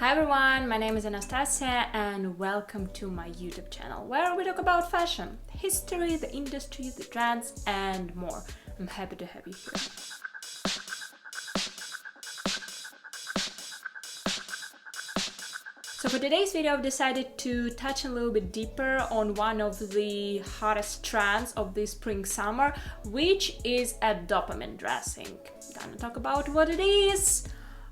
Hi everyone, my name is Anastasiia and welcome to my YouTube channel where we talk about fashion, history, the industry, the trends and more. I'm happy to have you here. So for today's video I've decided to touch a little bit deeper on one of the hottest trends of this spring-summer, which is a dopamine dressing. I'm gonna talk about what it is,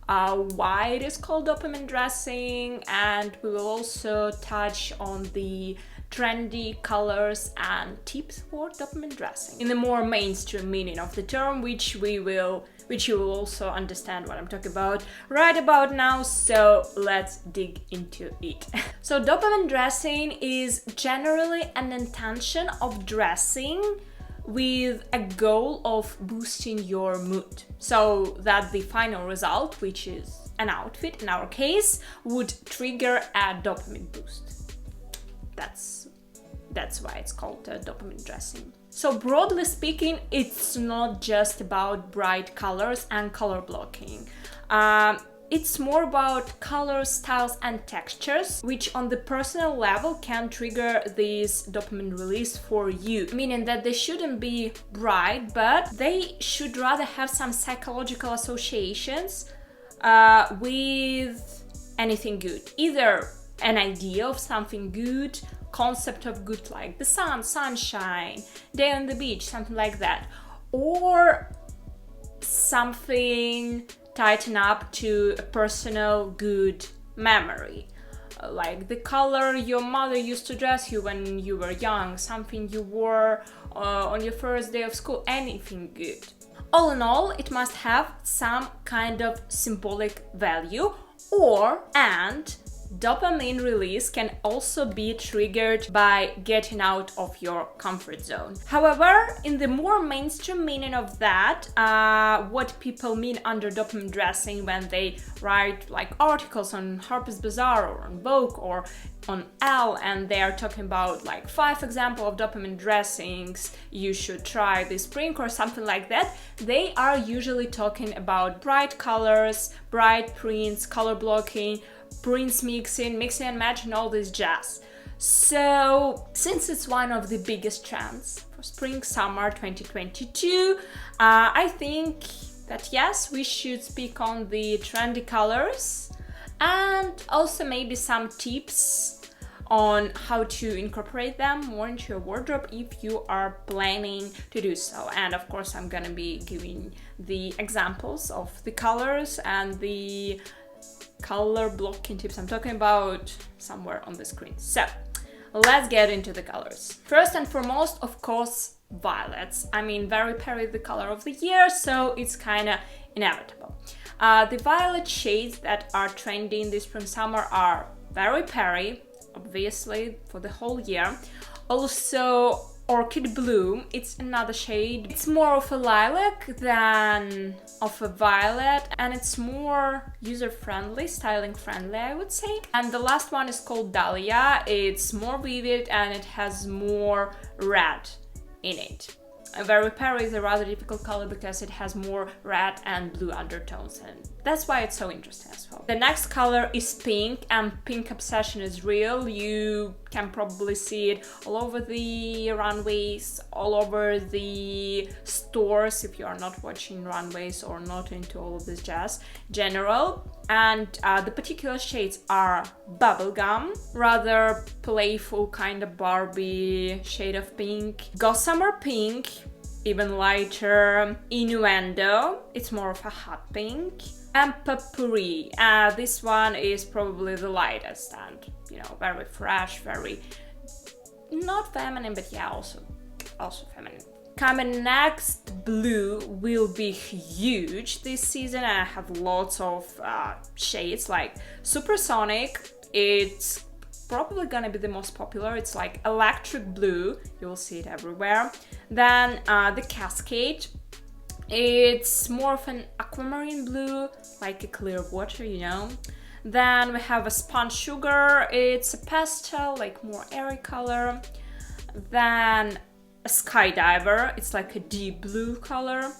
why it is called dopamine dressing, and we will also touch on the trendy colors and tips for dopamine dressing in the more mainstream meaning of the term, which you will also understand what I'm talking about right about now. So let's dig into it. So dopamine dressing is generally an intention of dressing with a goal of boosting your mood, so that the final result, which is an outfit in our case, would trigger a dopamine boost. That's why it's called dopamine dressing. So broadly speaking, it's not just about bright colors and color blocking. It's more about colors, styles and textures, which on the personal level can trigger this dopamine release for you. Meaning that they shouldn't be bright, but they should rather have some psychological associations with anything good. Either an idea of something good, concept of good like the sun, sunshine, day on the beach, something like that. Or something tighten up to a personal good memory, like the color your mother used to dress you when you were young, something you wore on your first day of school, anything good. All in all, it must have some kind of symbolic value, and dopamine release can also be triggered by getting out of your comfort zone. However, in the more mainstream meaning of that, what people mean under dopamine dressing when they write like articles on Harper's Bazaar or on Vogue or on Elle, and they are talking about like 5 examples of dopamine dressings you should try this spring or something like that, they are usually talking about bright colors, bright prints, color blocking, prints mixing and matching, all this jazz. So since it's one of the biggest trends for spring summer 2022, I think that yes, we should speak on the trendy colors and also maybe some tips on how to incorporate them more into your wardrobe if you are planning to do so. And of course I'm gonna be giving the examples of the colors and the color blocking tips I'm talking about somewhere on the screen. So let's get into the colors. First and foremost, of course, violets. I mean, very Perry the color of the year, so it's kind of inevitable. The violet shades that are trending this spring summer are very Perry, obviously, for the whole year. Also orchid blue, it's another shade. It's more of a lilac than of a violet, and it's more user-friendly, styling-friendly, I would say. And the last one is called Dahlia. It's more vivid and it has more red in it. Very Perry is a rather difficult color because it has more red and blue undertones, and that's why it's so interesting as well. The next color is pink, and pink obsession is real. You can probably see it all over the runways, all over the stores if you are not watching runways or not into all of this jazz general. And the particular shades are bubblegum, rather playful kind of Barbie shade of pink, gossamer pink, even lighter, innuendo, it's more of a hot pink, and potpourri. This one is probably the lightest and, you know, very fresh, very not feminine, but yeah, also feminine. Coming next, blue will be huge this season, and I have lots of shades like supersonic. It's probably gonna be the most popular. It's like electric blue, you will see it everywhere. Then the cascade, it's more of an aquamarine blue, like a clear water, you know. Then we have a sponge sugar, it's a pastel, like more airy color. Then a skydiver, it's like a deep blue color.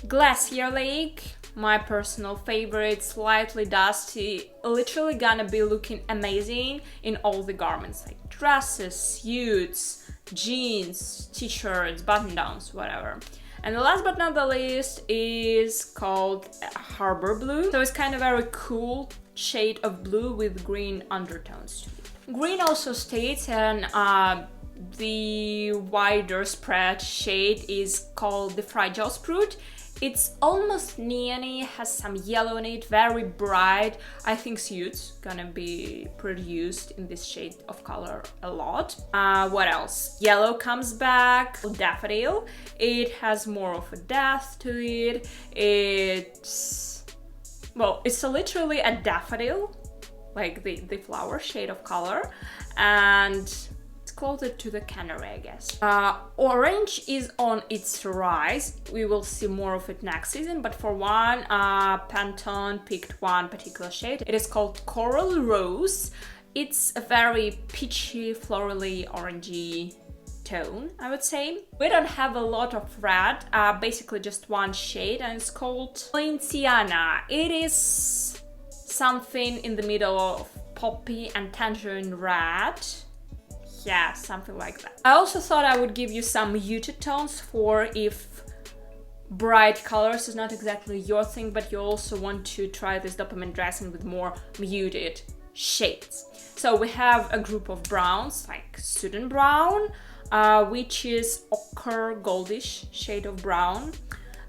Glacier lake, my personal favorite, slightly dusty, literally gonna be looking amazing in all the garments, like dresses, suits, jeans, t-shirts, button-downs, whatever. And the last but not the least is called Harbor Blue. So it's kind of very cool shade of blue with green undertones to it. Green also states, and the wider spread shade is called the Fragile Sprute. It's almost neon-y, has some yellow in it, very bright. I think suits gonna be produced in this shade of color a lot. What else? Yellow comes back. Daffodil. It has more of a depth to it. It's literally a daffodil, like the flower shade of color, and closer to the canary, I guess. Orange is on its rise. We will see more of it next season, but for one, Pantone picked one particular shade. It is called Coral Rose. It's a very peachy, florally, orangey tone, I would say. We don't have a lot of red, basically just one shade, and it's called Valenciana. It is something in the middle of poppy and tangerine red. Yeah, something like that. I also thought I would give you some muted tones for if bright colors is not exactly your thing, but you also want to try this Dopamine Dressing with more muted shades. So we have a group of browns, like Student Brown, which is ochre goldish shade of brown.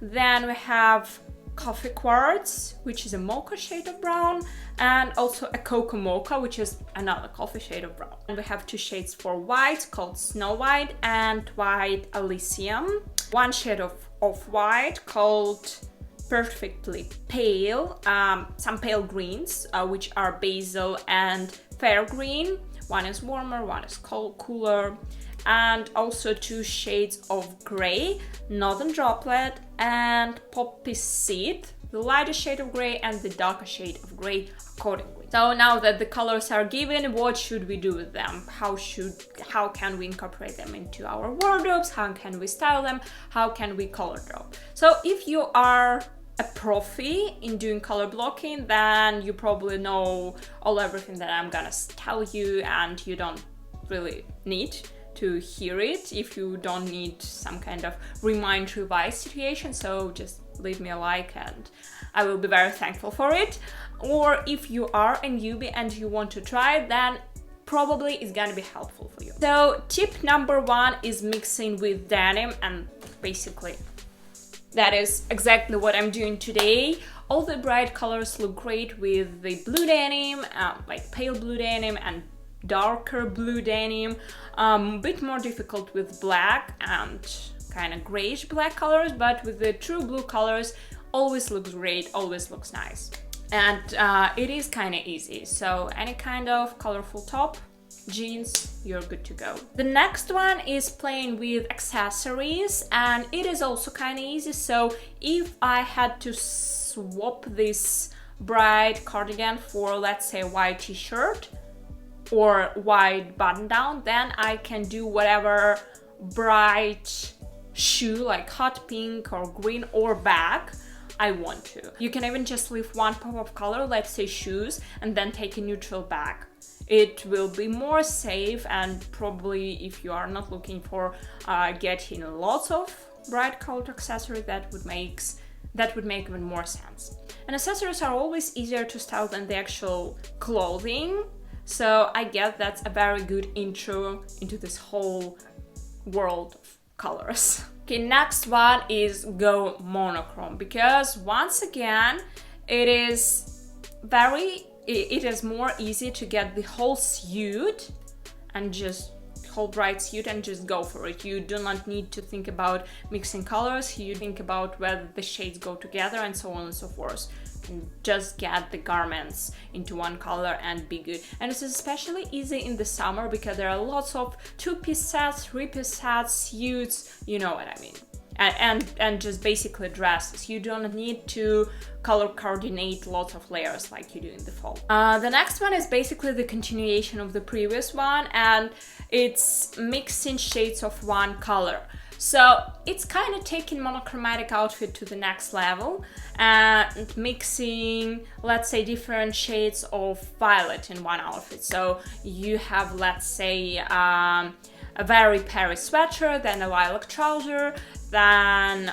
Then we have Coffee Quartz, which is a mocha shade of brown, and also a Cocoa Mocha, which is another coffee shade of brown. And we have two shades for white called Snow White and White Elysium. One shade of Off-White called Perfectly Pale, some pale greens, which are basil and fair green. One is warmer, one is cooler. And also two shades of gray, Northern Droplet and Poppy Seed, the lighter shade of gray and the darker shade of gray accordingly. So now that the colors are given, what should we do with them? How can we incorporate them into our wardrobes? How can we style them? How can we color drop? So if you are a profi in doing color blocking, then you probably know everything that I'm gonna tell you, and you don't really need to hear it if you don't need some kind of revise situation. So just leave me a like and I will be very thankful for it. Or if you are a newbie and you want to try it, then probably it's gonna be helpful for you. So tip number one is mixing with denim, and basically that is exactly what I'm doing today. All the bright colors look great with the blue denim, like pale blue denim and darker blue denim, a bit more difficult with black and kind of grayish black colors, but with the true blue colors always looks great, always looks nice. And it is kind of easy, so any kind of colorful top, jeans, you're good to go. The next one is playing with accessories, and it is also kind of easy. So if I had to swap this bright cardigan for, let's say, a white t-shirt or white button down, then I can do whatever bright shoe, like hot pink or green or bag, I want to. You can even just leave one pop of color, let's say shoes, and then take a neutral bag. It will be more safe, and probably if you are not looking for getting lots of bright colored accessories, that would make even more sense. And accessories are always easier to style than the actual clothing. So I guess that's a very good intro into this whole world of colors. Okay, next one is go monochrome, because once again, it is more easy to get the whole suit and just whole bright suit and just go for it. You do not need to think about mixing colors, you think about whether the shades go together and so on and so forth. And just get the garments into one color and be good. And it's especially easy in the summer because there are lots of 2-piece sets, 3-piece sets, suits, you know what I mean. And just basically dresses. You don't need to color coordinate lots of layers like you do in the fall. The next one is basically the continuation of the previous one, and it's mixing shades of one color. So it's kind of taking monochromatic outfit to the next level and mixing, let's say, different shades of violet in one outfit. So you have, let's say, a very Paris sweater, then a lilac trouser, then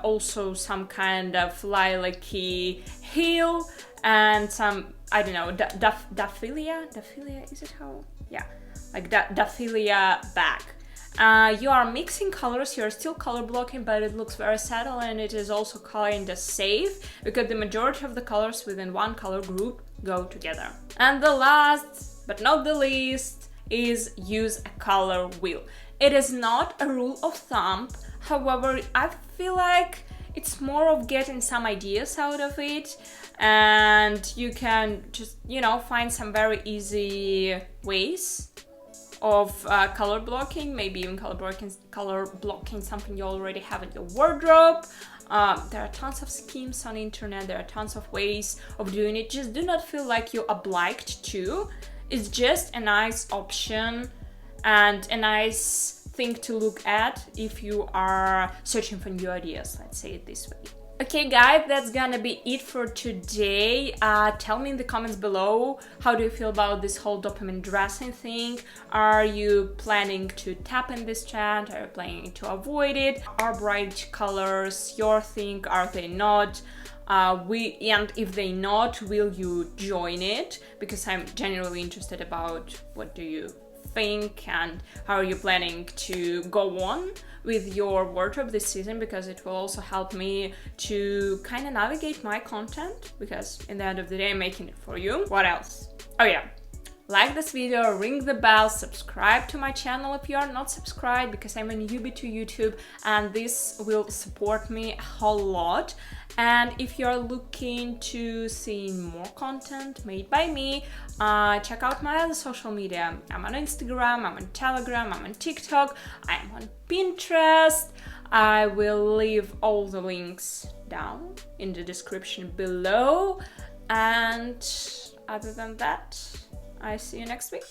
also some kind of lilac-y heel, and some, I don't know, daphilia, is it how? Yeah, like daphilia bag. You are mixing colors, you're still color blocking, but it looks very subtle, and it is also kind of safe because the majority of the colors within one color group go together. And the last but not the least is use a color wheel. It is not a rule of thumb, however, I feel like it's more of getting some ideas out of it, and you can just, you know, find some very easy ways of color blocking, maybe even color blocking something you already have in your wardrobe. There are tons of schemes on the internet, there are tons of ways of doing it. Just do not feel like you're obliged to. It's just a nice option and a nice thing to look at if you are searching for new ideas, let's say it this way. Okay guys, that's gonna be it for today. Tell me in the comments below, how do you feel about this whole dopamine dressing thing? Are you planning to tap in this trend? Are you planning to avoid it? Are bright colors your thing? Are they not? And if they not, will you join it? Because I'm genuinely interested about what do you think and how are you planning to go on with your wardrobe this season, because it will also help me to kind of navigate my content, because in the end of the day I'm making it for you. What else? Oh yeah, like this video, ring the bell, subscribe to my channel if you are not subscribed, because I'm a newbie to YouTube and this will support me a whole lot. And if you're looking to see more content made by me, check out my other social media. I'm on Instagram, I'm on Telegram, I'm on TikTok, I'm on Pinterest. I will leave all the links down in the description below. And other than that, I see you next week.